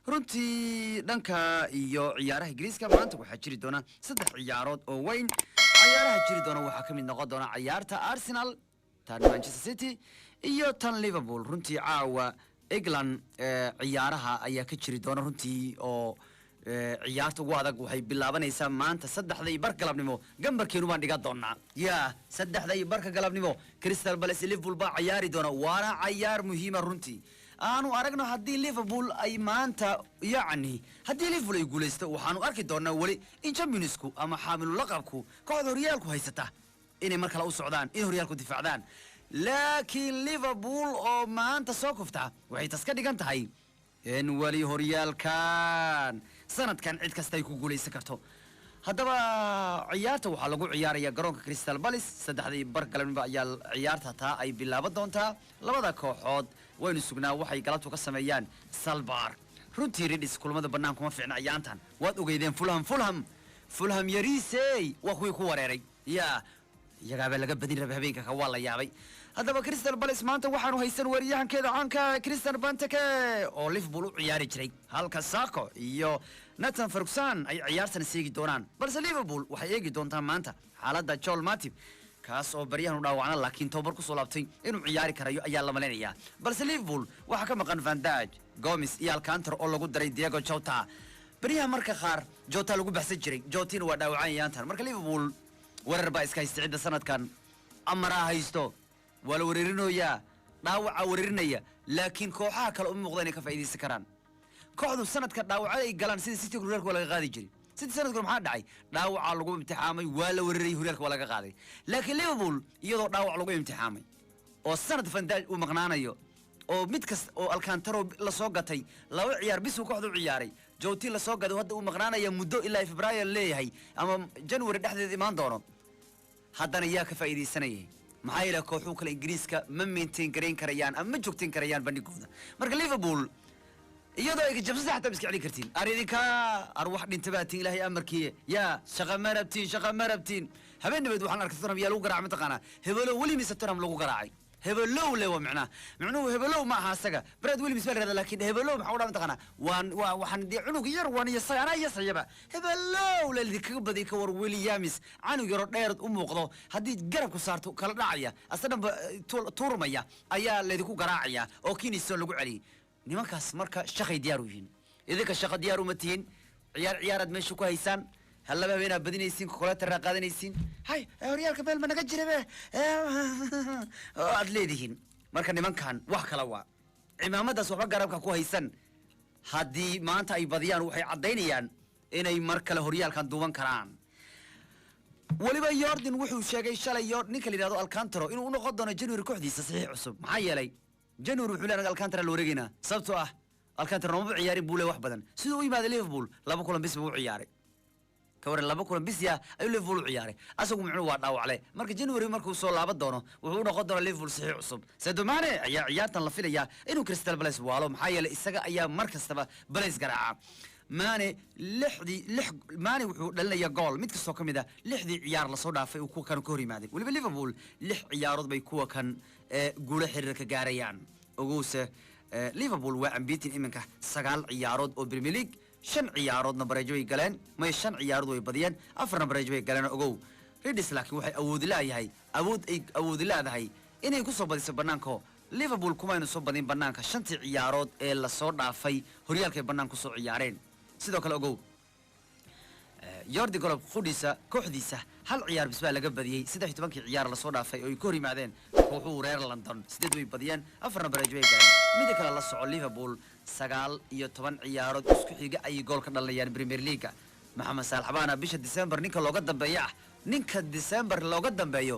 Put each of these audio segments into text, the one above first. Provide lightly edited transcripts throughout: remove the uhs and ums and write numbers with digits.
runtii dhanka iyo ciyaaraha ingiriiska maanta waxaa jiri doona 3 ciyaarood oo weyn ciyaaraha jiri doona waxaa kamid noqon doona ciyaarta Arsenal tan Manchester City iyo tan Liverpool runtii caawa England ciyaaraha ayaa ka jiri doona runtii oo ciyaarta ugu adag waxay bilaabanaysaa maanta 3:00 galabnimo gambarkeenu baan dhiga doonaa 3:00 galabnimo Crystal Palace Liverpool baa ciyaari doona waana ciyaar muhiim ah runtii aanu aragno haddii Liverpool ay maanta haddii Liverpool ay guuleysto waxaanu arki doonaa wali in Champions-ku ama xaamilu laqabku kooxda horyaalku haysata inay mar kale u socdaan in horyaalku difaacdaan laakiin Liverpool oo maanta soo kufta waxay tas ka dhigan tahay in wali horyaalkan sanadkan cid kasta ay ku guuleysan karto haddaba ciyaarta waxaa lagu ciyaaraya garoonka Crystal Palace 3:00 galabnimo ayaa ciyaarta taa ay bilaaban doontaa labada kooxood waynu sugnaa waxay galabtu ka sameeyaan Salbar runtii Ridis kulmada banaanka kuma fiicna ciyaantan waad ogeydeen Fulham yarisay waa kuwii ku wareeray iyagaaba laga badin rabay habeenka ka waa la yaabay haddaba Crystal Palace maanta waxaanu haysan wariyahankeeda caanka Christian Benteke oo Liverpool u ciyaari jiray halka Sako iyo Nathan Ferguson ay ciyaartan seegi doonaan balse Liverpool waxay eegi doontaa maanta xaaladda Joel Matip kaas oo baryahan u dhaawacna laakiin tababar ku soo laabtay inuu ciyaari karayo ayaa la maleynayaa balse Liverpool waxa ka maqan Van Dijk Gomez iyo Alcantara oo lagu daray Diego Jota baryaha marka qaar Jota lagu baxsan jiray Jotina waa dhaawacan marka Liverpool warar baa iska haysta sanadkan amara haysto wala wareerinoya dhaawaca wareerinaya laakiin kooxaha kale u muuqdeen ka faa'iideysan karaan kooxdu sanadka dhaawaca ay galaan sida City horyaalka laga qaadi jiray City sanadku maxaa dhacay dhaawaca lagu imtixaamay waa la wareeray horyaalka laga qaaday laakiin Liverpool iyadoo dhaawac lagu imtixaamay oo sanad Van Dijk u maqnaanayo oo mid kasta oo Alcantara la soo gatay laba ciyaar bis uu kooxdu ciyaaray Jota la soo gaday hadda uu maqnaanaya muddo ilaa Febraayo leeyahay ama January dhexdeeda imaan doono haddana yaa ka faa'iideysanayay maxay la kooxu kale Ingiriiska ma maintain gareyn karayaan ama joogteen karayaan bandhigooda marka Liverpool iyadoo ay jabsada xataa iska celin kartiin aridinka arwax dhintabaatiin ilaahay amarkiye shaqa marabtiin habeenadeed waxaan arkay Tottenham yaa lagu garaacay mataqaana hebelo wali mise Tottenham lagu garaacay hebelo leewa macnaheedu hebelo ma aha asaga Brad Williams baa reeday laakiin hebelo maxaa u dhaman taqaana waxaan cunug yar waan yasayaba hebelo leeldi kaga baday ka war Williams cunug yar dheer u muuqdo hadii garabku saarto kala dhacaya asadan tuurmaya ayaa leedku garaacaya oo Kiinison lagu celiyay nimankaas marka shaqay diyaar u yihiin idinka shaqo diyaar uma tihiin ciyaarad meesha ku haysan هلا بينا بدينا يسين كوكولات الرقادين يسين هاي ريال كبير ما نقدر به أدليدهين مركني من كان وحكي لوا عمامة ده صحبة قربك كوه يسن هدي ما أنت أي بديان وحي عدينيان إن أي مركله ريال كان دوان كران ولبا ياردن وحي وشاقي شالا يارد نيكالي رادو الكانترو إنه نقضنا جنوري كوحدي صحيح عصب محايا لي جنوري وحولنا الكانترا اللوريقنا سبتو الكانترا مو عياري بوله وحبدا سيدو إيماد ليفبول لابا كولن بس مو عياري كورن لابا كولن بيسيا اي ليفول عياري اسوق معنو waa dhaawaclay marka January markuu soo laaban doono wuxuu noqon doonaa level saxiix cusub Sadio-Mane ayaa ciyaartan la filaya inuu Crystal Palace waalo maxaa yeelay isaga ayaa mar kastaba Palace garaaca Mane wuxuu dhalinayaa gool mid kastoo kamid ah 6 ciyaar la soo dhaafay uu kuwa kan ka hor yimaaday waliba Liverpool 6 ciyaarood bay kuwa kan guulo xiriir ka gaarayaan ogoose Liverpool waa ambitin iminka 9 ciyaarood oo Premier League 5 ciyaaroodna bareejo way galeen ma 5 ciyaarood way badiyeen 4 bareejo way galeen ogow Ridis laakiin waxay awood leedahay inay ku soo badiso banaanka Liverpool kuma aynu soo badin banaanka 5 ciyaarood ee la soo dhaafay horyaalka banaanka ku soo ciyaareen sidoo kale ogow Jordi Klopp kooxdiisa hal ciyaar bis baa laga badiyay 13 ciyaar la soo dhaafay oo ay ku rimaadeen kooxu reer London 8 way badiyeen 4 bareejo way galeen mid kale la soco Liverpool 9 iyo 10 ciyaarood isku xiga ay gool ka dhalayaan Premier League Mohamed Salah baana bisha December ninka looga dambeeyo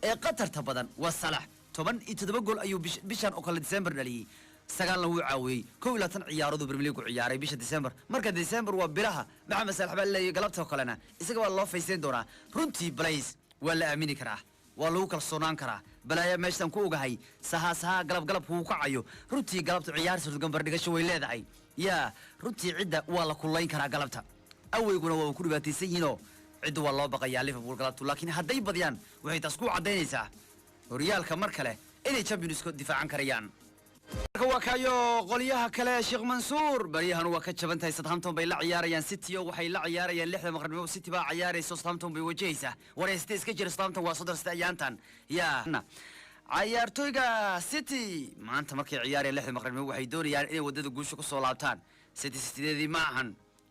ee qatarta badan waa Salah 17 gool ayuu bishan oo kale December dhaliyay سجلنا هو عوي كولا تنعيارض برمليك وعياري بيش ديسمبر مركز ديسمبر وبلها مع مسألة حبل اللي قلبته وكلنا إذا قال الله في سين دورا رنتي بلايز ولا أميني كراه ولا هو كالصونان كراه بلا يا ماشتم كوجا هاي سها قلب هو كعيو رنتي قلبت عيار سر جنبر دقة شوي لا داعي يا رنتي عدة ولا كلين كراه قلبتها أول يقولوا كل باتي سينو عدة والله بقى يالف بقول قلبته لكن هدي بديان وهي تسكو عدين ساعة ريال كمركله إني تشامبيونز دفاع عن كريان وكايو قوليها كلا شيخ منصور بريهن وكتشبنتها ساوثهامبتون بي لا عياريان سيتي waxay la ciyaarayaan 6 maqribnimo City baa ciyaarayso Southampton bay wajahaysa wareysta iska jir Southampton waa sodor stayaantan yaa ciyaartoyga City maanta markay ciyaarayaan 6 maqribnimo waxay doonayaan inay wadada guusha ku soo laabtaan City sideedii ma ahan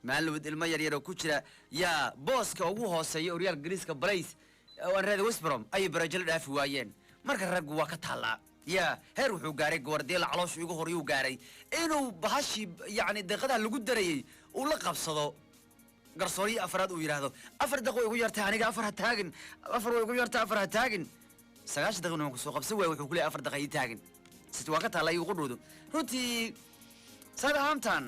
maalwad ilma yar yar oo ku jira yaa booska ugu hooseeya Real Greece-ka Blaze oo reer West Brom ay Brazil dhaafi waayeen marka rag waa ka talaa يا هيرو حو غاري غوارديولا علوش يغو هوريو غاري انو بهاشي يعني دقيقه لوgu darayay oo la qabsado garsoori afraad uu yiraahdo afar daqiiqo ugu yartaa aniga afar ha taagin afar ugu yartaa afar ha taagin 9 daqiiqo ku soo qabsan way wuxuu ku leeyahay afar daqiiqo taagin sidii waa ka talay ugu dhuudo runtii Southampton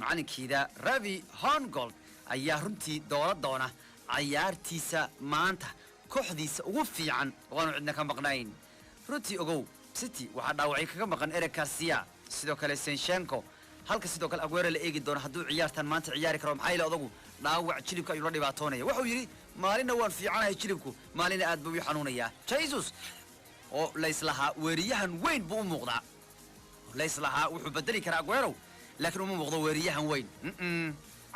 macalinkiida Ravi Hongold ayaa runtii doona ciyaartiisa maanta kooxdiisa ugu fiican waanu cidna ka maqnayn runtii ogow City waxa dhaawacay kaga maqan Eric Garcia sidoo kale Zinchenko halka sidoo kale Aguero la eegi doono hadduu ciyaartan maanta ciyaari karo maxay la odagu dhaawac jilibka ayuu la dhibaatoonaya wuxuu yiri maalina waan fiicanahay jilibku maalina aad buu xanuunaya Jesus oo layslaha weeriyahan weyn buu u muuqdaa layslaha wuxuu bedeli karaa Aguero laakiin uma muuqdo weeriyahan weyn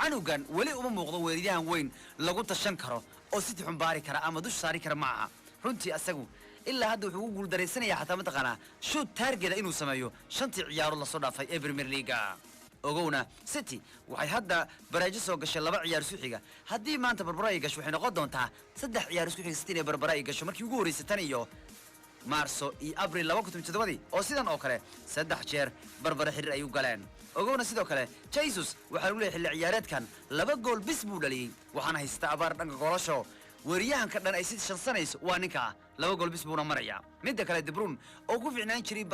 canugan wali uma muuqdo weeriyahan weyn lagu tashan karo oo City xumbaari kara ama dush saari kara maaha runtii asagu إلا هذا هو يقول دريسنا يا حتى متقنا شو تارجت إنه سمايو شنتي عيار الله صدق في بريمير ليغا أقولنا سيتي وحي هذا براجس وقش الله عيار سوحيجا هدي ما أنت بربراي قش وحنا قدون تها صدق عيار سوحيجا ستين بربراي قش ومرك يقولي ستانيو مارسو أبريل لو كنت متدودي أو سيدان أوكله صدق شير بربرا حر أيو قلان أقولنا سيد أوكله جيسوس وحلولي حل عيارات كان لبا جول بسبول لي وحنا هيستعبر نقولشوا وريان كدن ay sid shan sanayso waa ninka laba gool bis buuna maraya midda kale De Bruyne oo ku fiicnaan jiray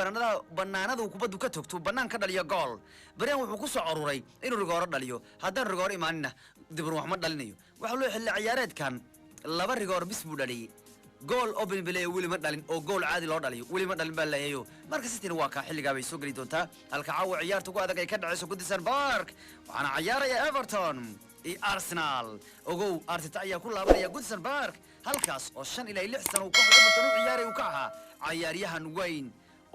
banaanada kubaddu ka tagto banaan ka dhaliyo gool bareen wuxuu ku soo aruuray inuu rigoor dhaliyo haddaan rigoor imaanina De Bruyne wax ma dhalinayo waxa loo xilli ciyaareedkan laba rigoor bis buu dhaliyay gool open play wili ma dhalin oo gool caadi loo dhaliyo wili ma dhalin baa leeyahay marka City waa ka xilliga bay soo gali doontaa halka caawa ciyaartu ku adag ay ka dhacayso Goodison Park waxaana ciyaaraya Everton Arsenal ogow Arteta ayaa ku laabanaya Goodison Park halkaas oo 5 ilaa 6 sano uu kooxda Everton u ciyaaray uu ka ahaa ciyaaryahan weyn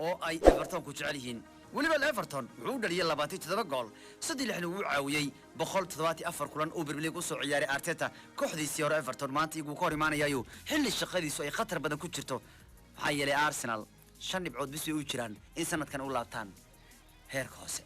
oo ay Everton ku jecel yihiin waliba Everton wuxuu dhaliyay 27 gool saddex lixna uu caawiyay 174 kulan oo Premier League u soo ciyaaray Arteta kooxdiisii hore Everton maanta igu ka hor imaanayo xilli shaqadiisu ay khatar badan ku jirto maxaa yeelay Arsenal 5 dhibcood bis way u jiraan in sanadkan u laabtaan heerka hoose